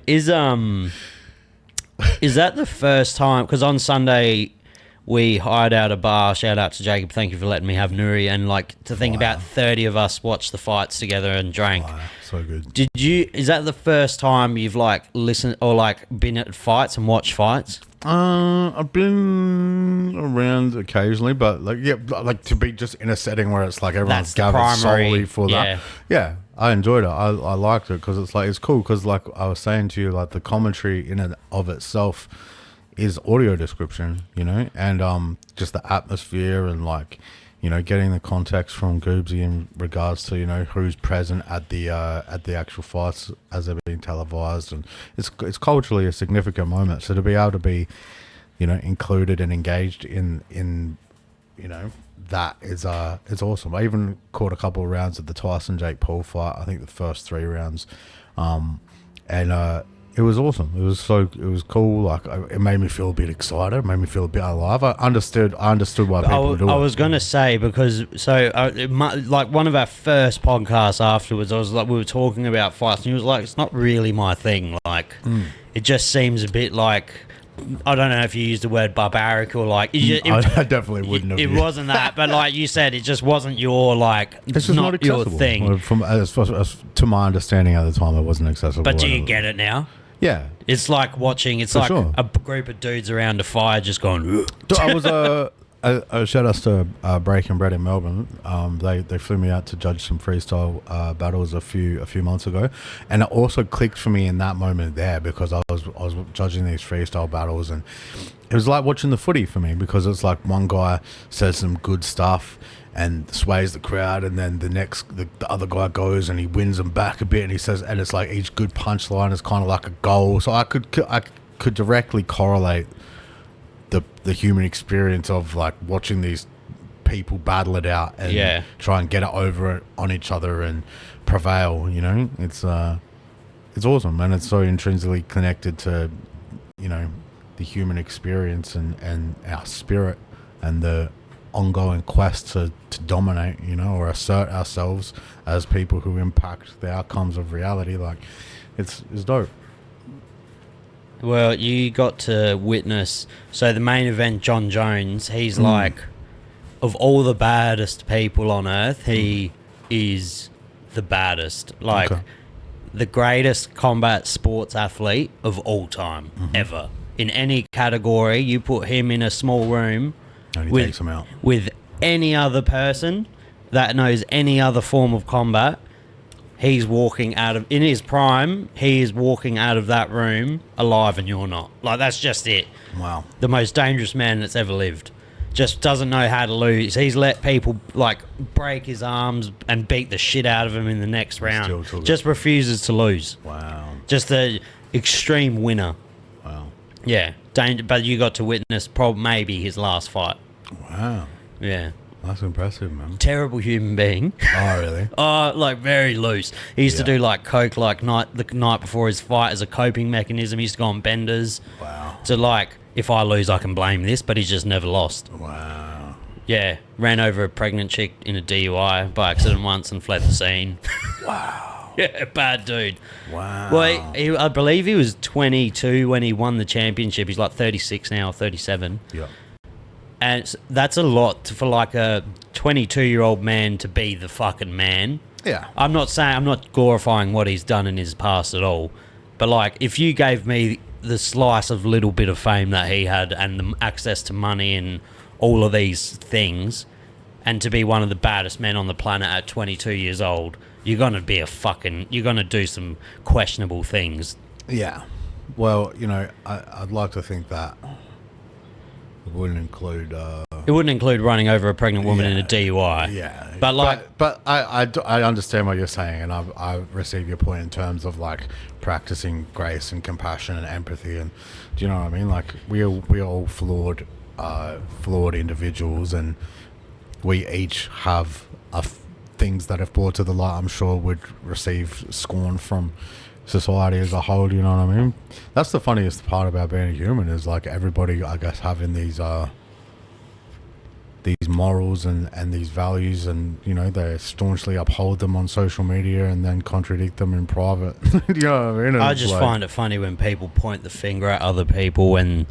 Is that the first time? Because on Sunday we hired out a bar. Shout out to Jacob. Thank you for letting me have Nuri. And like to think about 30 of us watched the fights together and drank. Wow, so good. Did you? Is that the first time you've like listened or like been at fights and watched fights? I've been around occasionally, but like to be just in a setting where it's like everyone's gathered solely for that. Yeah, I enjoyed it. I liked it because it's cool because like I was saying to you, like the commentary in and of itself is audio description, and just the atmosphere and like, getting the context from Goobsy in regards to, who's present at the actual fights as they're being televised, and it's culturally a significant moment. So to be able to be, included and engaged in that is it's awesome. I even caught a couple of rounds of the Tyson Jake Paul fight. I think the first 3 rounds, and it was awesome. It was cool. Like it made me feel a bit excited. It made me feel a bit alive. I understood why people do it. I was gonna say because like one of our first podcasts afterwards, I was like, we were talking about fights, and he was like, it's not really my thing. Like it just seems a bit like, I don't know if you used the word barbaric or like. I definitely wouldn't have. It wasn't that, but like you said, it just wasn't your like. It's just not your thing. Well, from as to my understanding at the time, it wasn't accessible. But do you get it now? Yeah, it's like watching. It's like a group of dudes around a fire just going. I was a shout outs to Breaking Bread in Melbourne. They flew me out to judge some freestyle battles a few months ago, and it also clicked for me in that moment there because I was judging these freestyle battles, and it was like watching the footy for me because it's like one guy says some good stuff and sways the crowd, and then the other guy goes and he wins them back a bit, and he says, and it's like each good punchline is kind of like a goal. So I could directly correlate the human experience of like watching these people battle it out and try and get it over on each other and prevail. It's awesome, and it's so intrinsically connected to the human experience and our spirit and the ongoing quest to dominate, or assert ourselves as people who impact the outcomes of reality. Like it's dope. Well, you got to witness. So the main event, John Jones, he's like, of all the baddest people on earth, he is the baddest. Like the greatest combat sports athlete of all time, ever. In any category, you put him in a small room. And he takes them out. With any other person that knows any other form of combat, he's walking out of, in his prime, he is walking out of that room alive and you're not. Like, that's just it. Wow. The most dangerous man that's ever lived. Just doesn't know how to lose. He's let people, like, break his arms and beat the shit out of him in the next round. Just refuses to lose. Wow. Just the extreme winner. Wow. Yeah. But you got to witness maybe his last fight. Wow. Yeah. That's impressive, man. Terrible human being. Oh, really? Like very loose. He used to do like coke like the night before his fight as a coping mechanism. He used to go on benders. Wow. To like, if I lose, I can blame this, but he's just never lost. Wow. Yeah. Ran over a pregnant chick in a DUI by accident once and fled the scene. Wow. Yeah, bad dude. Wow. Well, I believe he was 22 when he won the championship. He's like 36 now, 37. Yeah. And that's a lot for like a 22-year-old man to be the fucking man. Yeah. I'm not glorifying what he's done in his past at all. But like, if you gave me the slice of little bit of fame that he had and the access to money and all of these things, and to be one of the baddest men on the planet at 22 years old, you're going to do some questionable things. Yeah. Well, I'd like to think that it wouldn't include... it wouldn't include running over a pregnant woman in a DUI. Yeah. But I understand what you're saying, and I receive your point in terms of like practicing grace and compassion and empathy, and do you know what I mean? Like we all flawed individuals, and we each have things that if brought to the light, I'm sure would receive scorn from society as a whole, you know what I mean? That's the funniest part about being a human, is like everybody, I guess, having these these morals and these values, and they staunchly uphold them on social media and then contradict them in private. You know what I mean? I It's just like- find it funny when people point the finger at other people when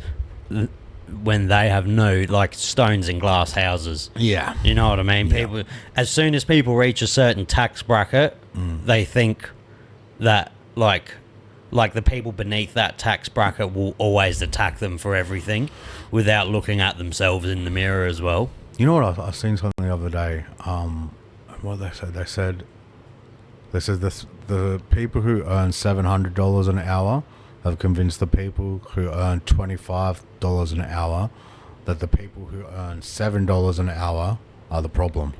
they have no, like, stones in glass houses. Yeah. You know what I mean? Yeah. People, as soon as people reach a certain tax bracket, they think that like the people beneath that tax bracket will always attack them for everything, without looking at themselves in the mirror as well. You know what? I seen something the other day. What they said? They said the people who earn $700 an hour have convinced the people who earn $25 an hour that the people who earn $7 an hour are the problem.